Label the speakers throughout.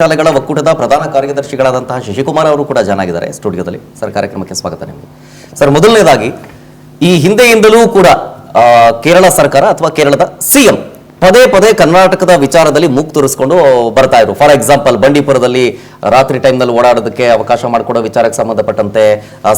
Speaker 1: ಶಾಲೆಗಳ ಒಕ್ಕೂಟದ ಪ್ರಧಾನ ಕಾರ್ಯದರ್ಶಿಗಳಾದಂತಹ ಶಶಿಕುಮಾರ್ ಅವರು ಕೂಡ ಜಾಯ್ನ್ ಆಗಿದ್ದಾರೆ ಸ್ಟುಡಿಯೋದಲ್ಲಿ. ಸರ್, ಕಾರ್ಯಕ್ರಮಕ್ಕೆ ಸ್ವಾಗತ ನಿಮಗೆ. ಸರ್, ಮೊದಲನೇದಾಗಿ ಈ ಹಿಂದೆಯಿಂದಲೂ ಕೂಡ ಕೇರಳ ಸರ್ಕಾರ ಅಥವಾ ಕೇರಳದ ಸಿಎಂ ಪದೇ ಪದೇ ಕರ್ನಾಟಕದ ವಿಚಾರದಲ್ಲಿ ಮೂಗು ತೋರಿಸ್ಕೊಂಡು ಬರ್ತಾ ಇದ್ರು. ಫಾರ್ ಎಕ್ಸಾಂಪಲ್, ಬಂಡೀಪುರದಲ್ಲಿ ರಾತ್ರಿ ಟೈಮ್ನಲ್ಲಿ ಓಡಾಡೋದಕ್ಕೆ ಅವಕಾಶ ಮಾಡಿಕೊಡೋ ವಿಚಾರಕ್ಕೆ ಸಂಬಂಧಪಟ್ಟಂತೆ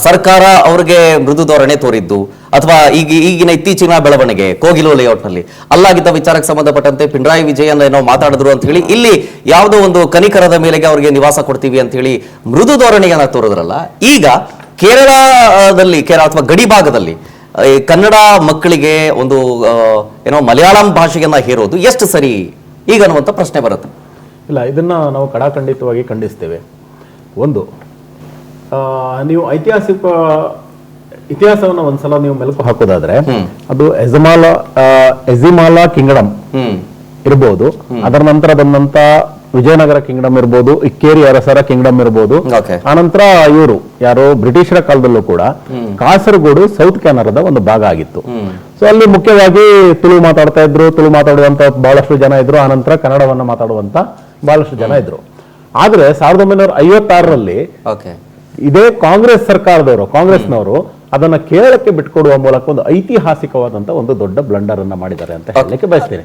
Speaker 1: ಸರ್ಕಾರ ಅವರಿಗೆ ಮೃದು ಧೋರಣೆ ತೋರಿದ್ದು, ಅಥವಾ ಈಗಿನ ಇತ್ತೀಚಿನ ಬೆಳವಣಿಗೆ ಕೋಗಿಲು ಲೇಔಟ್ನಲ್ಲಿ ಅಲ್ಲಾಗಿದ್ದ ವಿಚಾರಕ್ಕೆ ಸಂಬಂಧಪಟ್ಟಂತೆ ಪಿಣರಾಯಿ ವಿಜಯನ್ ಏನೋ ಮಾತಾಡಿದ್ರು ಅಂತ ಹೇಳಿ ಇಲ್ಲಿ ಯಾವುದೋ ಒಂದು ಕನಿಕರದ ಮೇಲೆಗೆ ಅವರಿಗೆ ನಿವಾಸ ಕೊಡ್ತೀವಿ ಅಂತ ಹೇಳಿ ಮೃದು ಧೋರಣೆಯನ್ನ ತೋರಿದ್ರಲ್ಲ, ಈಗ ಕೇರಳದಲ್ಲಿ ಅಥವಾ ಗಡಿ ಭಾಗದಲ್ಲಿ ಕನ್ನಡ ಮಕ್ಕಳಿಗೆ ಒಂದು ಏನೋ ಮಲಯಾಳಂ ಭಾಷೆಯನ್ನ ಹೇರೋದು ಎಷ್ಟು ಸರಿ ಈಗ ಅನ್ನುವಂಥ ಪ್ರಶ್ನೆ ಬರುತ್ತೆ.
Speaker 2: ಇಲ್ಲ, ಇದನ್ನ ನಾವು ಕಡಾಖಂಡಿತವಾಗಿ ಖಂಡಿಸ್ತೇವೆ. ಒಂದು, ನೀವು ಇತಿಹಾಸವನ್ನು ಒಂದ್ಸಲ ನೀವು ಮೆಲುಕು ಹಾಕೋದಾದ್ರೆ ಅದು ಎಜಿಮಾಲಾ ಕಿಂಗ್ಡಮ್ ಇರ್ಬೋದು, ಅದರ ನಂತರ ಬಂದಂತ ವಿಜಯನಗರ ಕಿಂಗ್ಡಮ್ ಇರ್ಬೋದು, ಇಕ್ಕೇರಿ ಅರಸರ ಕಿಂಗ್ಡಮ್ ಇರ್ಬೋದು, ಆನಂತರ ಇವರು ಯಾರೋ ಬ್ರಿಟಿಷರ ಕಾಲದಲ್ಲೂ ಕೂಡ ಕಾಸರಗೋಡು ಸೌತ್ ಕೆನರಾದ ಒಂದು ಭಾಗ ಆಗಿತ್ತು. ಸೊ ಅಲ್ಲಿ ಮುಖ್ಯವಾಗಿ ತುಳು ಮಾತಾಡ್ತಾ ಇದ್ರು, ತುಳು ಮಾತಾಡುವಂತ ಬಹಳಷ್ಟು ಜನ ಇದ್ರು, ಆನಂತರ ಕನ್ನಡವನ್ನ ಮಾತಾಡುವಂತ ಬಹಳಷ್ಟು ಜನ ಇದ್ರು. ಆದ್ರೆ 1956ರಲ್ಲಿ ಇದೇ ಕಾಂಗ್ರೆಸ್ ಸರ್ಕಾರದವರು, ಕಾಂಗ್ರೆಸ್ನವರು ಅದನ್ನ ಕೇರಳಕ್ಕೆ ಬಿಟ್ಕೊಡುವ ಮೂಲಕ ಒಂದು ಐತಿಹಾಸಿಕವಾದಂತ ಒಂದು ದೊಡ್ಡ ಬ್ಲಂಡರ್ ಅನ್ನ ಮಾಡಿದ್ದಾರೆ ಅಂತ ಹೇಳಲಿಕ್ಕೆ ಬಯಸ್ತೇನೆ.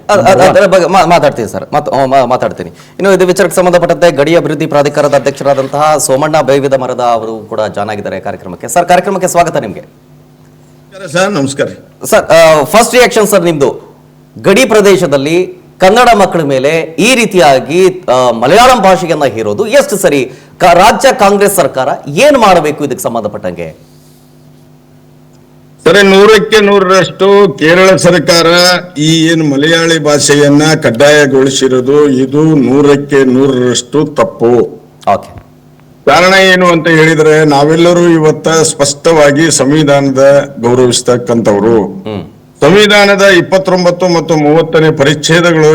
Speaker 1: ಮಾತಾಡ್ತೀನಿ ಸರ್, ಮಾತಾಡ್ತೀನಿ. ಇನ್ನು ಇದು ವಿಚಾರಕ್ಕೆ ಸಂಬಂಧಪಟ್ಟಂತೆ ಗಡಿ ಅಭಿವೃದ್ಧಿ ಪ್ರಾಧಿಕಾರದ ಅಧ್ಯಕ್ಷರಾದಂತಹ ಸೋಮಣ್ಣ ಬೇವಿದ ಮರದ ಅವರು ಕೂಡ ಜಾಯ್ನ್ ಆಗಿದ್ದಾರೆ ಕಾರ್ಯಕ್ರಮಕ್ಕೆ. ಸರ್, ಕಾರ್ಯಕ್ರಮಕ್ಕೆ ಸ್ವಾಗತ ನಿಮಗೆ.
Speaker 3: ಸರ್, ನಮಸ್ಕಾರ
Speaker 1: ಸರ್. ಫಸ್ಟ್ ರಿಯಾಕ್ಷನ್ ಸರ್ ನಿಮ್ದು, ಗಡಿ ಪ್ರದೇಶದಲ್ಲಿ ಕನ್ನಡ ಮಕ್ಕಳ ಮೇಲೆ ಈ ರೀತಿಯಾಗಿ ಮಲಯಾಳಂ ಭಾಷೆಯನ್ನ ಹೇರೋದು ಎಷ್ಟು ಸರಿ? ರಾಜ್ಯ ಕಾಂಗ್ರೆಸ್ ಸರ್ಕಾರ ಏನ್ ಮಾಡಬೇಕು ಇದಕ್ಕೆ ಸಂಬಂಧಪಟ್ಟಂಗೆ?
Speaker 3: ಸರಿ, 100ಕ್ಕೆ 100ರಷ್ಟು ಕೇರಳ ಸರ್ಕಾರ ಈ ಏನು ಮಲಯಾಳಿ ಭಾಷೆಯನ್ನ ಕಡ್ಡಾಯಗೊಳಿಸಿರೋದು ಇದು 100ಕ್ಕೆ 100ರಷ್ಟು ತಪ್ಪು. ಕಾರಣ ಏನು ಅಂತ ಹೇಳಿದ್ರೆ, ನಾವೆಲ್ಲರೂ ಇವತ್ತ ಸ್ಪಷ್ಟವಾಗಿ ಸಂವಿಧಾನದ ಗೌರವಿಸ್ತಕ್ಕಂಥವ್ರು. ಸಂವಿಧಾನದ 29 ಮತ್ತು 30ನೇ ಪರಿಚ್ಛೇದಗಳು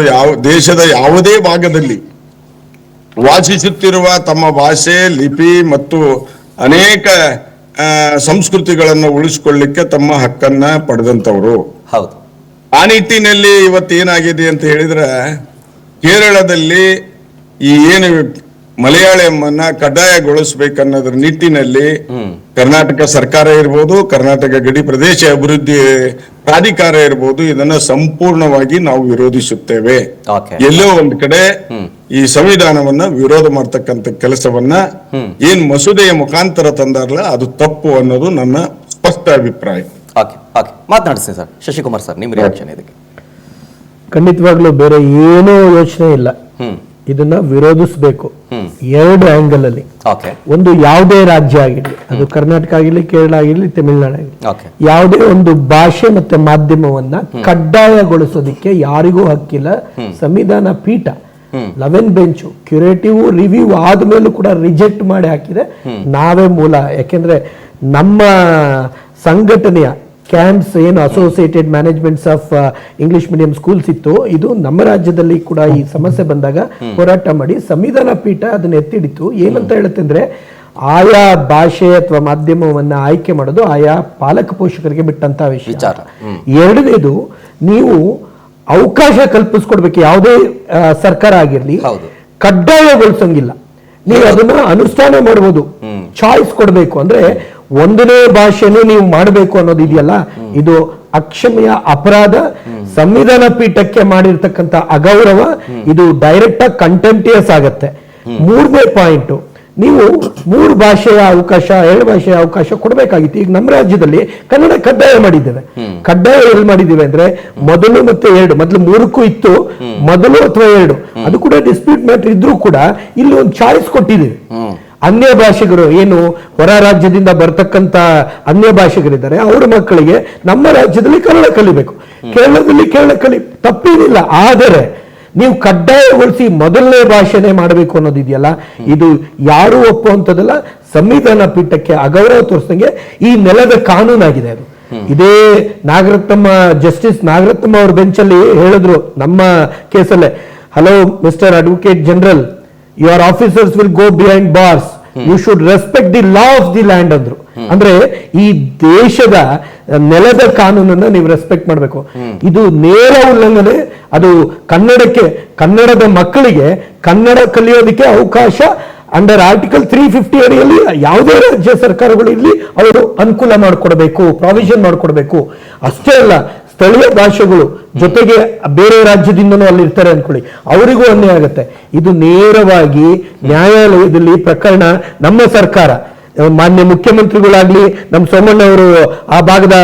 Speaker 3: ದೇಶದ ಯಾವುದೇ ಭಾಗದಲ್ಲಿ ವಾಸಿಸುತ್ತಿರುವ ತಮ್ಮ ಭಾಷೆ, ಲಿಪಿ ಮತ್ತು ಅನೇಕ ಸಂಸ್ಕೃತಿಗಳನ್ನು ಉಳಿಸಿಕೊಳ್ಳಿಕ್ಕೆ ತಮ್ಮ ಹಕ್ಕನ್ನ ಪಡೆದಂತವರು.
Speaker 1: ಹೌದು.
Speaker 3: ಆ ನಿಟ್ಟಿನಲ್ಲಿ ಇವತ್ತೇನಾಗಿದೆ ಅಂತ ಹೇಳಿದ್ರೆ, ಕೇರಳದಲ್ಲಿ ಈ ಏನು ಮಲಯಾಳಂನ ಕಡ್ಡಾಯಗೊಳಿಸಬೇಕನ್ನೋದ್ರ ನಿಟ್ಟಿನಲ್ಲಿ ಕರ್ನಾಟಕ ಸರ್ಕಾರ ಇರ್ಬೋದು, ಕರ್ನಾಟಕ ಗಡಿ ಪ್ರದೇಶ ಅಭಿವೃದ್ಧಿ ಪ್ರಾಧಿಕಾರ ಇರ್ಬೋದು, ಇದನ್ನ ಸಂಪೂರ್ಣವಾಗಿ ನಾವು ವಿರೋಧಿಸುತ್ತೇವೆ. ಎಲ್ಲೋ ಒಂದ್ ಕಡೆ ಈ ಸಂವಿಧಾನವನ್ನ ವಿರೋಧ ಮಾಡ್ತಕ್ಕಂಥ ಕೆಲಸವನ್ನ ಏನ್ ಮಸೂದೆಯ ಮುಖಾಂತರ ತಂದಾರಲ್ಲ, ಅದು ತಪ್ಪು ಅನ್ನೋದು ನನ್ನ ಸ್ಪಷ್ಟ ಅಭಿಪ್ರಾಯ.
Speaker 1: ಮಾತನಾಡಿಸಿ ಸರ್. ಶಶಿಕುಮಾರ್ ಸರ್, ನಿಮ್ ರಿಯಾಕ್ಷನ್ ಇದಕ್ಕೆ?
Speaker 2: ಖಂಡಿತವಾಗ್ಲೂ ಬೇರೆ ಏನೂ ಯೋಚನೆ ಇಲ್ಲ, ಇದನ್ನ ವಿರೋಧಿಸಬೇಕು. ಎರಡು ಆಂಗಲ್ ಅಲ್ಲಿ. ಒಂದು, ಯಾವುದೇ ರಾಜ್ಯ ಆಗಿರ್ಲಿ, ಅದು ಕರ್ನಾಟಕ ಆಗಿರ್ಲಿ, ಕೇರಳ ಆಗಿರ್ಲಿ, ತಮಿಳುನಾಡು ಆಗಿರ್ಲಿ, ಯಾವುದೇ ಒಂದು ಭಾಷೆ ಮತ್ತೆ ಮಾಧ್ಯಮವನ್ನ ಕಡ್ಡಾಯಗೊಳಿಸೋದಿಕ್ಕೆ ಯಾರಿಗೂ ಹಕ್ಕಿಲ್ಲ. ಸಂವಿಧಾನ ಪೀಠ 11 ಬೆಂಚು ಕ್ಯೂರೇಟಿವ್ ರಿವ್ಯೂ ಆದ್ಮೇಲೂ ಕೂಡ ರಿಜೆಕ್ಟ್ ಮಾಡಿ ಹಾಕಿದೆ. ನಾವೇ ಮೂಲ. ಯಾಕೆಂದ್ರೆ ನಮ್ಮ ಸಂಘಟನೆಯ ಕ್ಯಾಂಪ್ಸ್ ಏನು associated managements of English medium schools ಇತ್ತು, ಇದು ನಮ್ಮ ರಾಜ್ಯದಲ್ಲಿ ಕೂಡ ಈ ಸಮಸ್ಯೆ ಬಂದಾಗ ಹೋರಾಟ ಮಾಡಿ ಸಂವಿಧಾನ ಪೀಠ ಅದನ್ನ ಎತ್ತಿಡಿತು. ಏನಂತ ಹೇಳುತ್ತೆ ಅಂದ್ರೆ, ಆಯಾ ಭಾಷೆ ಅಥವಾ ಮಾಧ್ಯಮವನ್ನ ಆಯ್ಕೆ ಮಾಡೋದು ಆಯಾ ಪಾಲಕ ಪೋಷಕರಿಗೆ ಬಿಟ್ಟಂತ ವಿಷಯ. ಎರಡನೇದು, ನೀವು ಅವಕಾಶ ಕಲ್ಪಿಸ್ಕೊಡ್ಬೇಕು. ಯಾವುದೇ ಸರ್ಕಾರ ಆಗಿರ್ಲಿ, ಕಡ್ಡಾಯಗೊಳಿಸಂಗಿಲ್ಲ. ನೀವು ಅದನ್ನ ಅನುಷ್ಠಾನ ಮಾಡಬಹುದು, ಚಾಯ್ಸ್ ಕೊಡ್ಬೇಕು. ಅಂದ್ರೆ ಒಂದನೇ ಭಾಷೆನೂ ನೀವು ಮಾಡಬೇಕು ಅನ್ನೋದು ಇದೆಯಲ್ಲ, ಇದು ಅಕ್ಷಮ್ಯ ಅಪರಾಧ. ಸಂವಿಧಾನ ಪೀಠಕ್ಕೆ ಮಾಡಿರ್ತಕ್ಕಂಥ ಅಗೌರವ. ಇದು ಡೈರೆಕ್ಟ್ ಆಗಿ ಕಂಟೆಂಪ್ಟಿಯಸ್ ಆಗತ್ತೆ. ಮೂರನೇ ಪಾಯಿಂಟ್, ನೀವು 3 ಭಾಷೆಯ ಅವಕಾಶ, 2 ಭಾಷೆಯ ಅವಕಾಶ ಕೊಡಬೇಕಾಗಿತ್ತು. ಈಗ ನಮ್ಮ ರಾಜ್ಯದಲ್ಲಿ ಕನ್ನಡ ಕಡ್ಡಾಯ ಮಾಡಿದ್ದೇವೆ. ಕಡ್ಡಾಯ ಎಲ್ಲಿ ಮಾಡಿದ್ದೇವೆ ಅಂದ್ರೆ, ಮೊದಲು ಮತ್ತೆ 2, ಮೊದಲು 3ಕ್ಕೂ ಇತ್ತು, ಮೊದಲು ಅಥವಾ 2, ಅದು ಕೂಡ ಡಿಸ್ಪ್ಯೂಟ್ ಮ್ಯಾಟರ್ ಇದ್ರೂ ಕೂಡ ಇಲ್ಲಿ ಒಂದು ಚಾಯ್ಸ್ ಕೊಟ್ಟಿದ್ದೀವಿ. ಅನ್ಯ ಭಾಷೆಗರು, ಏನು ಹೊರ ರಾಜ್ಯದಿಂದ ಬರ್ತಕ್ಕಂತ ಅನ್ಯ ಭಾಷೆಗರಿದ್ದಾರೆ, ಅವರ ಮಕ್ಕಳಿಗೆ ನಮ್ಮ ರಾಜ್ಯದಲ್ಲಿ ಕನ್ನಡ ಕಲಿಬೇಕು, ಕೇರಳದಲ್ಲಿ ಕೇರಳ ತಪ್ಪೇನಿಲ್ಲ. ಆದರೆ ನೀವು ಕಡ್ಡಾಯಗೊಳಿಸಿ ಮೊದಲನೇ ಭಾಷೆನೇ ಮಾಡಬೇಕು ಅನ್ನೋದಿದೆಯಲ್ಲ, ಇದು ಯಾರು ಒಪ್ಪುವಂಥದ್ದಲ್ಲ. ಸಂವಿಧಾನ ಪೀಠಕ್ಕೆ ಅಗೌರವ ತೋರಿಸಿದಂಗೆ ಈ ನೆಲದ ಕಾನೂನಾಗಿದೆ ಅದು. ಇದೇ ಜಸ್ಟಿಸ್ ನಾಗರತ್ನಮ್ಮ ಅವ್ರ ಬೆಂಚಲ್ಲಿ ಹೇಳಿದ್ರು ನಮ್ಮ ಕೇಸಲ್ಲೇ, hello mister advocate general, your officers will go behind bars, you should respect the law of the land ಅಂದ್ರು. ಅಂದ್ರೆ ಈ ದೇಶದ ನೆಲದ ಕಾನೂನನ್ನ ನೀವು ರೆಸ್ಪೆಕ್ಟ್ ಮಾಡಬೇಕು. ಇದು ನೇರ ಉಲ್ಲಂಘನೆ. ಅದು ಕನ್ನಡದ ಮಕ್ಕಳಿಗೆ ಕನ್ನಡ ಕಲಿಯೋದಕ್ಕೆ ಅವಕಾಶ ಅಂಡರ್ ಆರ್ಟಿಕಲ್ 350 ಅಡಿಯಲ್ಲಿ ಯಾವುದೇ ರಾಜ್ಯ ಸರ್ಕಾರಗಳು ಇಲ್ಲಿ ಅವರು ಅನುಕೂಲ ಮಾಡಿಕೊಡ್ಬೇಕು, ಪ್ರಾವಿಷನ್ ಮಾಡಿಕೊಡ್ಬೇಕು. ಅಷ್ಟೇ ಅಲ್ಲ, ಸ್ಥಳೀಯ ಭಾಷೆಗಳು ಜೊತೆಗೆ ಬೇರೆ ರಾಜ್ಯದಿಂದನೂ ಅಲ್ಲಿ ಇರ್ತಾರೆ ಅನ್ಕೊಳ್ಳಿ, ಅವರಿಗೂ ಅನ್ಯಾಯ ಆಗುತ್ತೆ. ಇದು ನೇರವಾಗಿ ನ್ಯಾಯಾಲಯದಲ್ಲಿ ಪ್ರಕರಣ ನಮ್ಮ ಸರ್ಕಾರ, ಮಾನ್ಯ ಮುಖ್ಯಮಂತ್ರಿಗಳಾಗ್ಲಿ, ನಮ್ಮ ಸೋಮಣ್ಣ ಅವರು ಆ ಭಾಗದ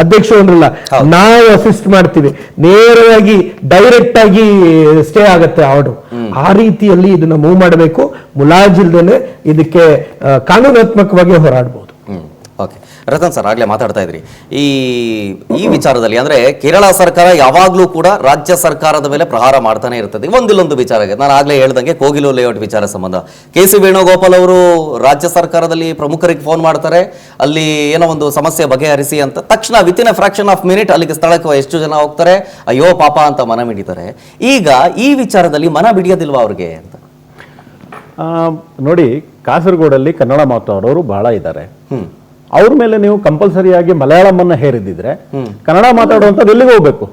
Speaker 2: ಅಧ್ಯಕ್ಷರು ಅಂದ್ರಲ್ಲ, ನಾವು ಅಸಿಸ್ಟ್ ಮಾಡ್ತೀವಿ. ನೇರವಾಗಿ ಡೈರೆಕ್ಟ್ ಆಗಿ ಸ್ಟೇ ಆಗತ್ತೆ ಆರ್ಡರ್. ಆ ರೀತಿಯಲ್ಲಿ ಇದನ್ನ ಮೂವ್ ಮಾಡಬೇಕು. ಮುಲಾಜಿಲ್ದೇನೆ ಇದಕ್ಕೆ ಕಾನೂನಾತ್ಮಕವಾಗಿ ಹೋರಾಡಬಹುದು.
Speaker 1: ಓಕೆ, ರತನ್ ಸರ್ ಆಗ್ಲೇ ಮಾತಾಡ್ತಾ ಇದ್ರಿ ಈ ವಿಚಾರದಲ್ಲಿ, ಅಂದ್ರೆ ಕೇರಳ ಸರ್ಕಾರ ಯಾವಾಗ್ಲೂ ಕೂಡ ರಾಜ್ಯ ಸರ್ಕಾರದ ಮೇಲೆ ಪ್ರಹಾರ ಮಾಡ್ತಾನೆ ಇರ್ತದೆ. ಒಂದಿಲ್ಲೊಂದು ವಿಚಾರ, ನಾನು ಆಗ್ಲೇ ಹೇಳ್ದಂಗೆ ಕೋಗಿಲು ಲೇಔಟ್ ವಿಚಾರ ಸಂಬಂಧ KC ವೇಣುಗೋಪಾಲ್ ಅವರು ರಾಜ್ಯ ಸರ್ಕಾರದಲ್ಲಿ ಪ್ರಮುಖರಿಗೆ ಫೋನ್ ಮಾಡ್ತಾರೆ, ಅಲ್ಲಿ ಏನೋ ಒಂದು ಸಮಸ್ಯೆ ಬಗೆಹರಿಸಿ ಅಂತ. ತಕ್ಷಣ within A fraction of minute ಅಲ್ಲಿಗೆ ಸ್ಥಳಕ್ಕೆ ಎಷ್ಟು ಜನ ಹೋಗ್ತಾರೆ, ಅಯ್ಯೋ ಪಾಪ ಅಂತ ಮನ ಮಿಡಿತಾರೆ. ಈಗ ಈ ವಿಚಾರದಲ್ಲಿ ಮನ ಬಿಡಿಯೋದಿಲ್ವಾ ಅವ್ರಿಗೆ ಅಂತ?
Speaker 4: ನೋಡಿ, ಕಾಸರಗೋಡಲ್ಲಿ ಕನ್ನಡ ಮಾತಾಡೋರು ಬಹಳ ಇದ್ದಾರೆ. ಅವ್ರ ಮೇಲೆ ನೀವು ಕಂಪಲ್ಸರಿಯಾಗಿ ಮಲಯಾಳಂ ಅನ್ನ ಹೇರಿದ್ರೆ ಕನ್ನಡ ಮಾತಾಡುವಂಥದ್ದು ಎಲ್ಲಿಗೆ ಹೋಗ್ಬೇಕು,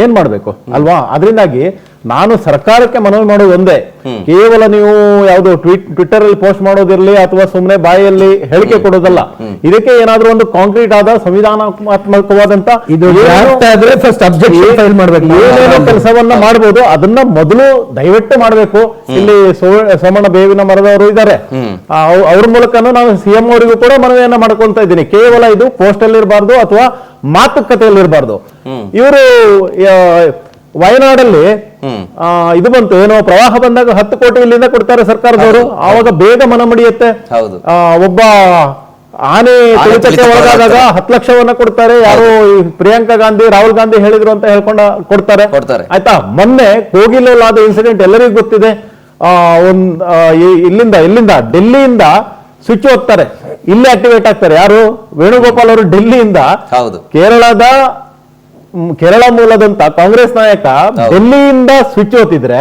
Speaker 4: ಏನ್ ಮಾಡ್ಬೇಕು ಅಲ್ವಾ? ಅದರಿಂದಾಗಿ ನಾನು ಸರ್ಕಾರಕ್ಕೆ ಮನವಿ ಮಾಡೋದು ಒಂದೇ, ಕೇವಲ ನೀವು ಯಾವ್ದು ಟ್ವಿಟ್ಟರ್ ಅಲ್ಲಿ ಪೋಸ್ಟ್ ಮಾಡೋದಿರ್ಲಿ ಅಥವಾ ಸುಮ್ಮನೆ ಬಾಯಲ್ಲಿ ಹೇಳಿಕೆ ಕೊಡೋದಲ್ಲ. ಇದಕ್ಕೆ ಏನಾದ್ರೂ ಒಂದು ಕಾಂಕ್ರೀಟ್ ಆದ ಸಂವಿಧಾನಾತ್ಮಕವಾದಂತ ಏನೇನೋ ಕೆಲಸವನ್ನ ಮಾಡಬಹುದು, ಅದನ್ನ ಮೊದಲು ದಯವಿಟ್ಟು ಮಾಡಬೇಕು. ಇಲ್ಲಿ ಸೋಮಣ್ಣ ಬೇವಿನ ಮರದವರು ಇದ್ದಾರೆ, ಅವ್ರ ಮೂಲಕನೂ ನಾನು CM ಅವರಿಗೂ ಕೂಡ ಮನವಿಯನ್ನ ಮಾಡ್ಕೊಂತ ಇದ್ದೀನಿ. ಕೇವಲ ಇದು ಪೋಸ್ಟ್ ಅಲ್ಲಿ ಇರಬಾರ್ದು ಅಥವಾ ಮಾತುಕತೆಯಲ್ಲಿ ಇರಬಾರ್ದು. ಇವರು ವಯನಾಡಲ್ಲಿ ಇದು ಬಂತು, ಏನೋ ಪ್ರವಾಹ ಬಂದಾಗ 10 ಕೋಟಿ ಇಲ್ಲಿಂದ ಕೊಡ್ತಾರೆ ಸರ್ಕಾರದವರು, ಆವಾಗ ಬೇಗ ಮನ ಮಡಿಯುತ್ತೆ. ಒಬ್ಬ ಆನೆ ತುಳಿತಕ್ಕೆ ಒಳಗಾದಾಗ 10 ಲಕ್ಷವನ್ನ ಕೊಡ್ತಾರೆ. ಯಾರು ಪ್ರಿಯಾಂಕಾ ಗಾಂಧಿ, ರಾಹುಲ್ ಗಾಂಧಿ ಹೇಳಿದ್ರು ಅಂತ ಕೊಡ್ತಾರೆ. ಆಯ್ತಾ? ಮೊನ್ನೆ ಕೋಗಿಲಲ್ಲಾದ ಇನ್ಸಿಡೆಂಟ್ ಎಲ್ಲರಿಗೂ ಗೊತ್ತಿದೆ. ಇಲ್ಲಿಂದ ಡೆಲ್ಲಿಯಿಂದ ಸ್ವಿಚ್ ಹೋಗ್ತಾರೆ, ಇಲ್ಲಿ ಆಕ್ಟಿವೇಟ್ ಆಗ್ತಾರೆ. ಯಾರು? ವೇಣುಗೋಪಾಲ್ ಅವರು ಡೆಲ್ಲಿಯಿಂದ ಕೇರಳ ಮೂಲದಂತ ಕಾಂಗ್ರೆಸ್ ನಾಯಕ ಡೆಲ್ಲಿಯಿಂದ ಸ್ವಿಚ್ ಹೋಗ್ತಿದ್ರೆ,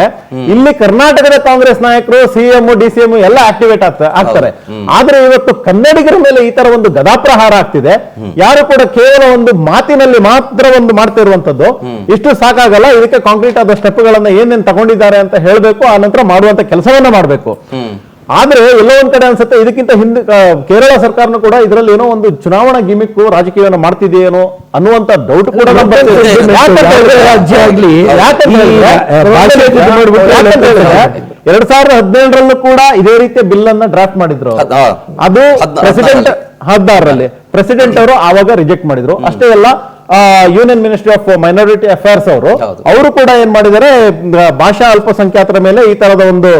Speaker 4: ಇಲ್ಲಿ ಕರ್ನಾಟಕದ ಕಾಂಗ್ರೆಸ್ ನಾಯಕರು CM DCM ಎಲ್ಲ ಆಕ್ಟಿವೇಟ್ ಆಗ್ತಾರೆ. ಆದ್ರೆ ಇವತ್ತು ಕನ್ನಡಿಗರ ಮೇಲೆ ಈ ತರ ಒಂದು ಗದಾಪ್ರಹಾರ ಆಗ್ತಿದೆ. ಯಾರು ಕೂಡ ಕೇವಲ ಒಂದು ಮಾತಿನಲ್ಲಿ ಮಾತ್ರ ಒಂದು ಮಾಡ್ತಿರುವಂತದ್ದು ಇಷ್ಟು ಸಾಕಾಗಲ್ಲ. ಇದಕ್ಕೆ ಕಾಂಕ್ರೀಟ್ ಆದ ಸ್ಟೆಪ್ ಗಳನ್ನ ಏನೇನ್ ತಗೊಂಡಿದ್ದಾರೆ ಅಂತ ಹೇಳ್ಬೇಕು, ಆ ನಂತರ ಮಾಡುವಂತ ಕೆಲಸವನ್ನ ಮಾಡ್ಬೇಕು. ಆದ್ರೆ ಎಲ್ಲೋ ಒಂದ್ ಕಡೆ ಅನ್ಸುತ್ತೆ, ಇದಕ್ಕಿಂತ ಹಿಂದೆ ಕೇರಳ ಸರ್ಕಾರನು ಕೂಡ ಇದರಲ್ಲಿ ಏನೋ ಒಂದು ಚುನಾವಣಾ ಗಿಮಿಕ್ ರಾಜಕೀಯವನ್ನು ಮಾಡ್ತಿದೆಯೇನೋ ಅನ್ನುವಂತ ಡೌಟ್ ಕೂಡ ರಾಜ್ಯ ಆಗ್ಲಿ. 2017ರಲ್ಲೂ ಕೂಡ ಇದೇ ರೀತಿಯ ಬಿಲ್ ಅನ್ನ ಡ್ರಾಫ್ಟ್ ಮಾಡಿದ್ರು. ಅದು ಪ್ರೆಸಿಡೆಂಟ್ 16ರಲ್ಲಿ ಪ್ರೆಸಿಡೆಂಟ್ ಅವರು ಆವಾಗ ರಿಜೆಕ್ಟ್ ಮಾಡಿದ್ರು. ಅಷ್ಟೇ ಅಲ್ಲ, union ministry of minority affairs ಅವರು ಕೂಡ ಏನ್ ಮಾಡಿದ್ದಾರೆ, ಭಾಷಾ ಅಲ್ಪಸಂಖ್ಯಾತರ ಮೇಲೆ ಈ ತರದ ಒಂದು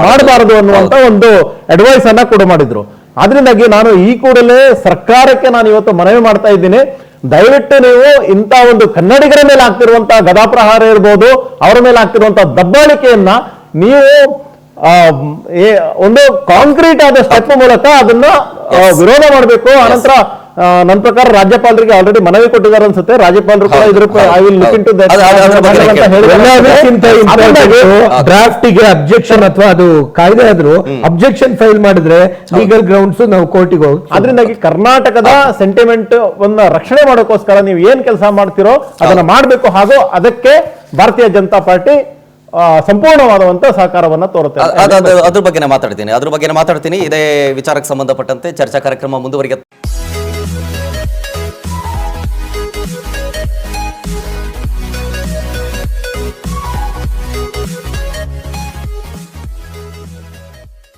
Speaker 4: ಮಾಡಬಾರದು ಅನ್ನುವಂತ ಒಂದು ಅಡ್ವೈಸ್ ಅನ್ನ ಕೂಡ ಮಾಡಿದ್ರು. ಅದರಿಂದಾಗಿ ನಾನು ಈ ಕೂಡಲೇ ಸರ್ಕಾರಕ್ಕೆ ನಾನು ಇವತ್ತು ಮನವಿ ಮಾಡ್ತಾ ಇದ್ದೀನಿ, ದಯವಿಟ್ಟು ನೀವು ಇಂಥ ಒಂದು ಕನ್ನಡಿಗರ ಮೇಲೆ ಆಗ್ತಿರುವಂತಹ ಗದಾಪ್ರಹಾರ ಇರ್ಬೋದು, ಅವರ ಮೇಲೆ ಆಗ್ತಿರುವಂತಹ ದಬ್ಬಾಳಿಕೆಯನ್ನ ನೀವು ಒಂದು ಕಾಂಕ್ರೀಟ್ ಆದ ಸ್ಟೆಪ್ ಮೂಲಕ ಅದನ್ನ ವಿರೋಧ ಮಾಡಬೇಕು. ಆನಂತರ ನನ್ನ ಪ್ರಕಾರ ರಾಜ್ಯಪಾಲರಿಗೆ ಆಲ್ರೆಡಿ ಮನವಿ ಕೊಟ್ಟಿದ್ದಾರೆ ಅನ್ಸುತ್ತೆ. ರಾಜ್ಯಪಾಲರು ಕೂಡ ಇದ್ರ I will look into that.
Speaker 2: ಡ್ರಾಫ್ಟಿಗೆ ಅಬ್ಜೆಕ್ಷನ್ ಅಥವಾ ಅದು ಕಾಯ್ದೆ ಆದ್ರೂ ಅಬ್ಜೆಕ್ಷನ್ ಫೈಲ್ ಮಾಡಿದ್ರೆ ಲೀಗಲ್ ಗ್ರೌಂಡ್ಸ್ ನಾವು ಕೋರ್ಟಿಗೆ ಹೋಗಿ.
Speaker 4: ಅದರಿಂದಾಗಿ ಕರ್ನಾಟಕದ ಸೆಂಟಿಮೆಂಟ್ ಒಂದು ರಕ್ಷಣೆ ಮಾಡೋಕ್ಕೋಸ್ಕರ ನೀವು ಏನ್ ಕೆಲಸ ಮಾಡ್ತಿರೋ ಅದನ್ನ ಮಾಡಬೇಕು. ಹಾಗೂ ಅದಕ್ಕೆ ಭಾರತೀಯ ಜನತಾ ಪಾರ್ಟಿ ಸಂಪೂರ್ಣವಾದಂತ ಸಹಕಾರವನ್ನ ತೋರುತ್ತೆ.
Speaker 1: ಅದ್ರ ಬಗ್ಗೆ ಮಾತಾಡ್ತೀನಿ. ಇದೇ ವಿಚಾರಕ್ಕೆ ಸಂಬಂಧಪಟ್ಟಂತೆ ಚರ್ಚಾ ಕಾರ್ಯಕ್ರಮ ಮುಂದುವರಿಯುತ್ತೆ.